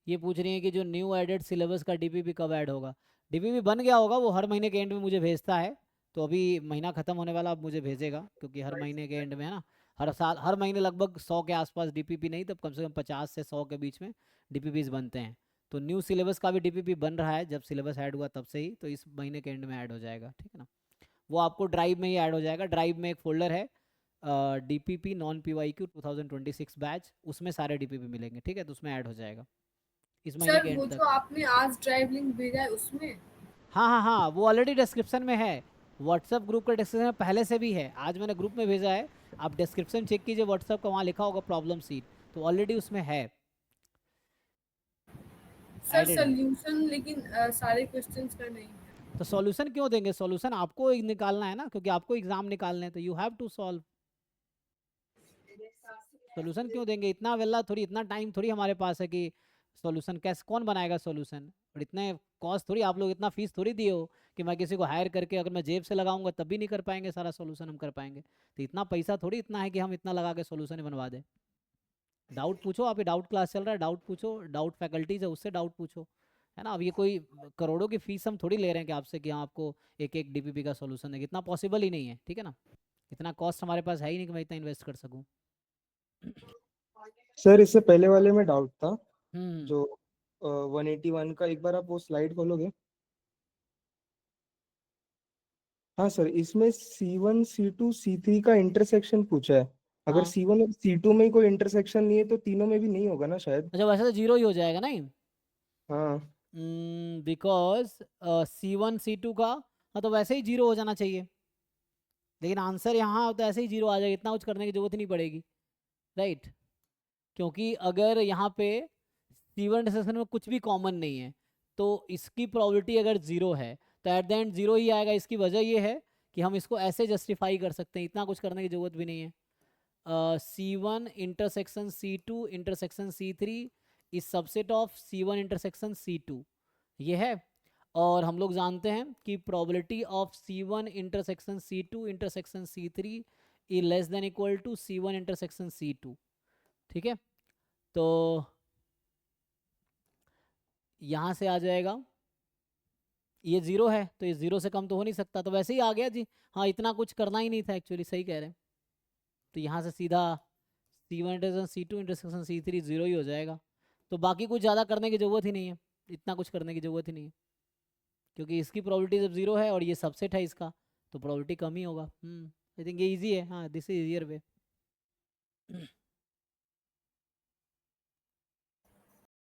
ये पूछ रही है कि जो न्यू एडेड सिलेबस का डीपीपी कब ऐड होगा। डीपीपी बन गया होगा, वो हर महीने के एंड में मुझे भेजता है। तो अभी महीना ख़त्म होने वाला, अब मुझे भेजेगा, क्योंकि हर महीने के एंड में है ना, हर साल हर महीने लगभग 100 के आसपास डीपीपी, नहीं तो कम से कम 50 से 100 के बीच में डीपीपीज बनते हैं। तो न्यू सिलेबस का भी डीपीपी बन रहा है, जब सिलेबस ऐड हुआ तब से ही, तो इस महीने के एंड में ऐड हो जाएगा, ठीक है ना। वो आपको ड्राइव में ही ऐड हो जाएगा। ड्राइव में एक फोल्डर है, डीपीपी नॉन पीवाईक्यू 2026 बैच, उसमें सारे डीपीपी मिलेंगे, ठीक है, तो उसमें ऐड हो जाएगा इस महीने सर के वो एंड तक। जो आपने आज ड्राइव लिंक भेजा है उसमें? हाँ हाँ हाँ, वो ऑलरेडी डिस्क्रिप्शन में है। व्हाट्सएप ग्रुप का डिस्क्रिप्शन में पहले से भी है, आज मैंने ग्रुप में भेजा है। आप डिस्क्रिप्शन चेक कीजिए व्हाट्सएप का, वहाँ लिखा होगा प्रॉब्लम सीट, तो ऑलरेडी उसमें है, सर एडेड है। सॉल्यूशन लेकिन सारे क्वेश्चंस का नहीं है। तो सॉल्यूशन क्यों देंगे? सॉल्यूशन आपको ही निकालना है ना, क्योंकि आपको एग्जाम निकालने हैं, तो you have to solve. Solution क्यों देंगे? इतना वेला थोड़ी, इतना टाइम थोड़ी हमारे पास है कि सॉल्यूशन कैसे, कौन बनाएगा सॉल्यूशन? और इतने कॉस्ट थोड़ी, आप लोग इतना फीस थोड़ी दिए हो कि मैं किसी को हायर करके अगर मैं जेब से लगाऊंगा तब भी नहीं कर पाएंगे, सारा सॉल्यूशन हम कर पाएंगे? तो इतना पैसा थोड़ी इतना है कि हम इतना लगा के सॉल्यूशन बनवा दें। डाउट पूछो, आप, ये डाउट क्लास चल रहा है, डाउट पूछो, डाउट फैकल्टीज है उससे डाउट पूछो, है ना। अब ये कोई करोड़ों की फीस हम थोड़ी ले रहे हैं कि आपसे कि हाँ आपको एक एक डीपीपी का सॉल्यूशन है, इतना पॉसिबल ही नहीं है, ठीक है ना। इतना कॉस्ट हमारे पास है ही नहीं कि मैं इतना इन्वेस्ट कर सकूँ। सर इससे पहले वाले में डाउट था, हम्म। जो 181 का, एक बार आप वो स्लाइड खोलोगे? हाँ सर, इसमें C1 C2 C3 का इंटरसेक्शन पूछा है। अगर हाँ, C1 और C2 में ही कोई इंटरसेक्शन नहीं है तो तीनों में भी नहीं होगा ना शायद। अच्छा वैसे तो जीरो ही हो जाएगा नहीं, हाँ। बिकॉज C1 C2 का, हाँ तो वैसे ही जीरो हो जाना चाहिए, लेकिन आंसर यहाँ तो ऐसे ही जीरो आ जाएगा, इतना कुछ करने की जरूरत ही नहीं पड़ेगी, राइट। क्योंकि अगर यहाँ पे C1 इंटरसेक्शन में कुछ भी कॉमन नहीं है, तो इसकी प्रोबेबिलिटी अगर जीरो है तो एट द एंड जीरो ही आएगा। इसकी वजह ये है कि हम इसको ऐसे जस्टिफाई कर सकते हैं, इतना कुछ करने की जरूरत भी नहीं है। C1 intersection C2 intersection C3 is subset of C1 intersection C2, ये है। और हम लोग जानते हैं कि probability of C1 intersection C2 intersection C3 is less than equal to C1 intersection C2, ठीक है। तो यहाँ से आ जाएगा, ये जीरो है तो ये जीरो से कम तो हो नहीं सकता, तो वैसे ही आ गया जी। हाँ, इतना कुछ करना ही नहीं था एक्चुअली, सही कह रहे हैं। तो यहाँ से सीधा C1 intersection C2 intersection C3 zero ही हो जाएगा। तो बाकी कुछ ज़्यादा करने की ज़रूरत ही नहीं है, इतना कुछ करने की ज़रूरत ही नहीं है, क्योंकि इसकी प्रोबेबिलिटी जब जीरो है और ये सबसेट है इसका, तो प्रोबेबिलिटी कम ही होगा। आई थिंक ये ईजी है, हाँ, दिस इज ईजियर वे।